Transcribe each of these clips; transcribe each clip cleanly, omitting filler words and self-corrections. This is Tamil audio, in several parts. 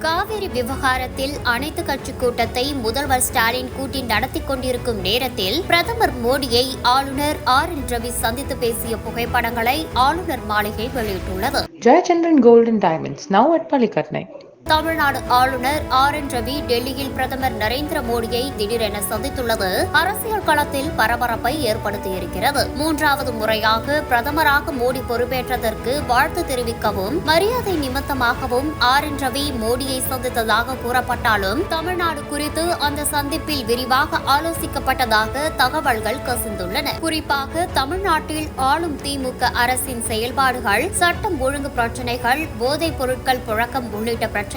காவிரி விவகாரத்தில் அனைத்து கட்சி கூட்டத்தை முதல்வர் ஸ்டாலின் கூட்டி நடத்தி கொண்டிருக்கும் நேரத்தில் பிரதமர் மோடியை ஆளுநர் RN ரவி சந்தித்து பேசிய புகைப்படங்களை ஆளுநர் மாளிகை வெளியிட்டுள்ளது. Jayachandran Gold and Diamonds, now at Palikatnai. Tamil Nadu ஆளுநர் RN ரவி டெல்லியில் பிரதமர் நரேந்திர மோடியை திடீரென சந்தித்துள்ளது அரசியல் களத்தில் பரபரப்பை ஏற்படுத்தியிருக்கிறது. மூன்றாவது முறையாக பிரதமராக மோடி பொறுப்பேற்றதற்கு வாழ்த்து தெரிவிக்கவும் மரியாதை நிமித்தமாகவும் RN ரவி மோடியை சந்தித்ததாக கூறப்பட்டாலும் தமிழ்நாடு குறித்து அந்த சந்திப்பில் விரிவாக ஆலோசிக்கப்பட்டதாக தகவல்கள் கசிந்துள்ளன. குறிப்பாக தமிழ்நாட்டில் ஆளும் திமுக அரசின் செயல்பாடுகள், சட்டம் ஒழுங்கு பிரச்சினைகள், போதைப் பொருட்கள் புழக்கம் உள்ளிட்ட பிரச்சனைகளை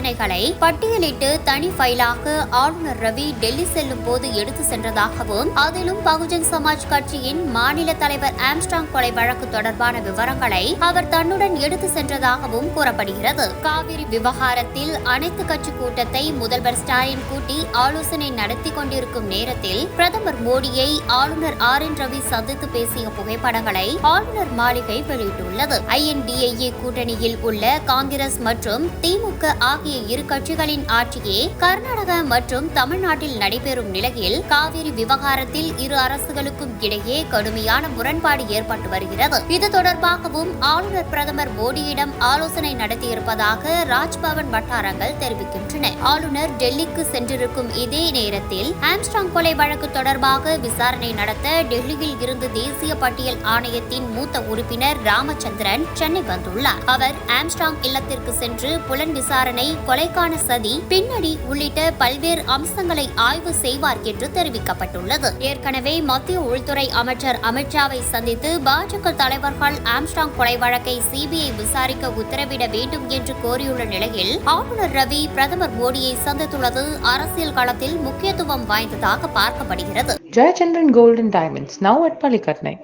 பட்டியலிட்டு தனி ஃபைலாக ஆளுநர் ரவி டெல்லி செல்லும் போது எடுத்து சென்றதாகவும் அதிலும் பகுஜன் சமாஜ் கட்சியின் மாநில தலைவர் ஆம்ஸ்ட்ராங் கொலை வழக்கு தொடர்பான விவரங்களை அவர் தன்னுடன் எடுத்து சென்றதாகவும் கூறப்படுகிறது. காவிரி விவகாரத்தில் அனைத்து கட்சி கூட்டத்தை முதல்வர் ஸ்டாலின் கூட்டி ஆலோசனை நடத்தி கொண்டிருக்கும் நேரத்தில் பிரதமர் மோடியை ஆளுநர் RN ரவி சந்தித்து பேசிய புகைப்படங்களை ஆளுநர் மாளிகை வெளியிட்டுள்ளது. INDAA கூட்டணியில் உள்ள காங்கிரஸ் மற்றும் திமுக ஆகிய இரு கட்சிகளின் ஆட்சியே கர்நாடகா மற்றும் தமிழ்நாட்டில் நடைபெறும் நிலையில் காவிரி விவகாரத்தில் இரு அரசுகளுக்கும் இடையே கடுமையான முரண்பாடு ஏற்பட்டு வருகிறது. இது தொடர்பாகவும் ஆளுநர் பிரதமர் மோடியிடம் ஆலோசனை நடத்தியிருப்பதாக ராஜ்பவன் வட்டாரங்கள் தெரிவிக்கின்றன. ஆளுநர் டெல்லிக்கு சென்றிருக்கும் இதே நேரத்தில் ஆம்ஸ்ட்ராங் கொலை வழக்கு தொடர்பாக விசாரணை நடத்த டெல்லியில் இருந்து தேசிய பட்டியல் ஆணையத்தின் மூத்த உறுப்பினர் ராமச்சந்திரன் சென்னை வந்துள்ளார். அவர் ஆம்ஸ்ட்ராங் இல்லத்திற்கு சென்று புலன் விசாரணை, கொலைக்கான சதி, பின்னணி உள்ளிட்ட பல்வேறு அம்சங்களை ஆய்வு செய்வார் என்று தெரிவிக்கப்பட்டுள்ளது. ஏற்கனவே மத்திய உள்துறை அமைச்சர் அமித்ஷாவை சந்தித்து பாஜக தலைவர்கள் ஆம்ஸ்ட்ராங் கொலை வழக்கை CBI விசாரிக்க உத்தரவிட வேண்டும் என்று கோரியுள்ள நிலையில் ஆளுநர் ரவி பிரதமர் மோடியை சந்தித்துள்ளது அரசியல் களத்தில் முக்கியத்துவம் வாய்ந்ததாக பார்க்கப்படுகிறது. Jayachandran Gold and Diamonds, now at Palikatnai.